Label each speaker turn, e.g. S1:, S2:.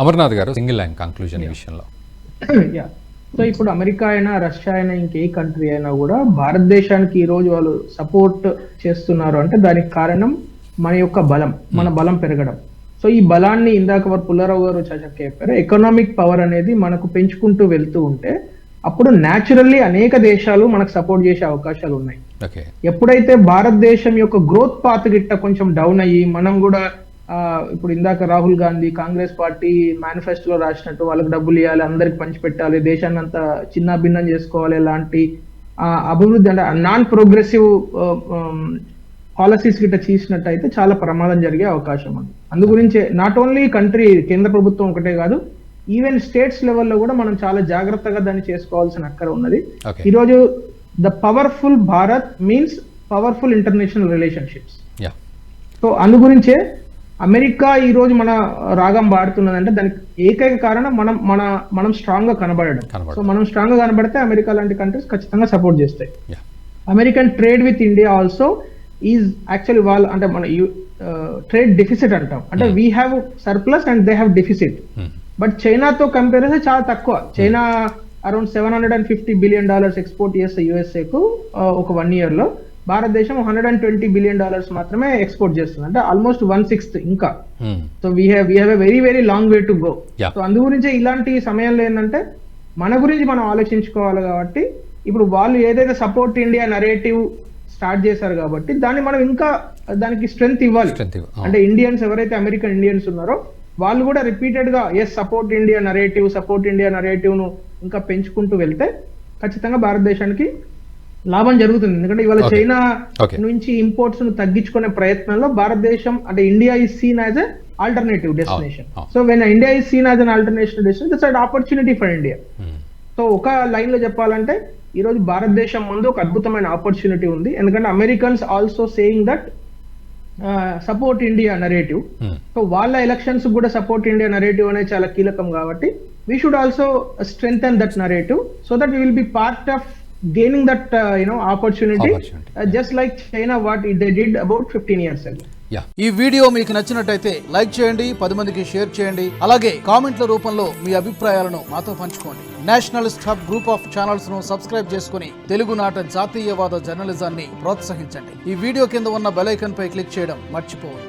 S1: అమర్నాథ్ గారు single line conclusion ఈ విషయంలో.
S2: సో ఇప్పుడు అమెరికా అయినా రష్యా అయినా ఇంకే కంట్రీ అయినా కూడా భారతదేశానికి ఈ రోజు వాళ్ళు సపోర్ట్ చేస్తున్నారు అంటే దానికి కారణం మన యొక్క బలం, మన బలం పెరగడం. సో ఈ బలాన్ని ఇందాక పుల్లారావు గారు చెప్పారు, ఎకనామిక్ పవర్ అనేది మనకు పెంచుకుంటూ వెళ్తూ ఉంటే అప్పుడు న్యాచురల్లీ అనేక దేశాలు మనకు సపోర్ట్ చేసే అవకాశాలు ఉన్నాయి. ఎప్పుడైతే భారతదేశం యొక్క గ్రోత్ పాత్ గిట్ట కొంచెం డౌన్ అయ్యి మనం కూడా ఇప్పుడు ఇందాక రాహుల్ గాంధీ కాంగ్రెస్ పార్టీ మేనిఫెస్టోలో రాసినట్టు వాళ్ళకి డబ్బులు ఇవ్వాలి, అందరికి పంచిపెట్టాలి, దేశాన్ని అంతా చిన్న భిన్నం చేసుకోవాలి లాంటి అభివృద్ధి అంటే నాన్ ప్రోగ్రెసివ్ పాలసీస్ గిట్ట చేసినట్టయితే చాలా ప్రమాదం జరిగే అవకాశం ఉంది. అందు గురించే నాట్ ఓన్లీ కంట్రీ కేంద్ర ప్రభుత్వం ఒకటే కాదు, ఈవెన్ స్టేట్స్ లెవెల్లో కూడా మనం చాలా జాగ్రత్తగా దాన్ని చేసుకోవాల్సిన అక్కర ఉన్నది. ఈరోజు the powerful Bharat means powerful international relationships. So అందు గురించే అమెరికా ఈ రోజు మన రాగం పాడుతున్నదంటే దానికి ఏకైక కారణం మనం స్ట్రాంగ్ గా కనబడడం. సో మనం స్ట్రాంగ్ గా కనబడితే అమెరికా లాంటి కంట్రీస్ ఖచ్చితంగా సపోర్ట్ చేస్తాయి. American trade with India also is actually వాళ్ళు అంటే మన ట్రేడ్ డెఫిసిట్ అంటాం, అంటే we have surplus and they have deficit. But చైనాతో కంపేర్ చేస్తే చాలా తక్కువ. చైనా అరౌండ్ $750 బిలియన్ ఎక్స్పోర్ట్ చేస్తే యుఎస్ఏ కు ఒక 1 year లో, భారతదేశం $120 బిలియన్ మాత్రమే ఎక్స్పోర్ట్ చేస్తుంది, అంటే ఆల్మోస్ట్ 1/6 ఇంకా. So we have a very very long way to go. So అందు గురించి ఇలాంటి సమయంలో ఏంటంటే మన గురించి మనం ఆలోచించుకోవాలి. కాబట్టి ఇప్పుడు వాళ్ళు ఏదైతే సపోర్ట్ ఇండియా నరేటివ్ స్టార్ట్ చేశారు కాబట్టి దాన్ని మనం ఇంకా దానికి స్ట్రెంగ్త్ ఇవ్వాలి. అంటే ఇండియన్స్ ఎవరైతే అమెరికన్ ఇండియన్స్ ఉన్నారో వాళ్ళు కూడా రిపీటెడ్ గా సపోర్ట్ ఇండియా నరేటివ్ ను ఇంకా పెంచుకుంటూ వెళ్తే ఖచ్చితంగా భారతదేశానికి లాభం జరుగుతుంది. ఎందుకంటే ఇవాళ చైనా నుంచి ఇంపోర్ట్స్ ను తగ్గించుకునే ప్రయత్నంలో భారతదేశం అంటే India is seen as a alternative destination. So when India is seen as an alternative destination, that's an opportunity for India. So ఒక లైన్ లో చెప్పాలంటే ఈ రోజు భారతదేశం ముందు ఒక అద్భుతమైన ఆపర్చునిటీ ఉంది. ఎందుకంటే Americans also saying that support India narrative. So వాళ్ళ ఎలక్షన్స్ కూడా సపోర్ట్ ఇండియా నరేటివ్ అనేది చాలా కీలకం. కాబట్టి we should also strengthen that narrative so that we will be part of gaining that opportunity just like China what they did about 15 years ago.
S3: ఈ video మీకు నచ్చినట్టయితే like చేయండి, 10 మందికి షేర్ చేయండి. అలాగే కామెంట్ల రూపంలో మీ అభిప్రాయాలను మాతో పంచుకోండి. Nationalist hub group of channels ను సబ్స్క్రైబ్ చేసుకుని తెలుగునాట జాతీయవాద జర్నలిజాన్ని ప్రోత్సహించండి. ఈ వీడియో కింద ఉన్న బెల్ ఐకాన్ పై క్లిక్ చేయడం మర్చిపోవద్దు.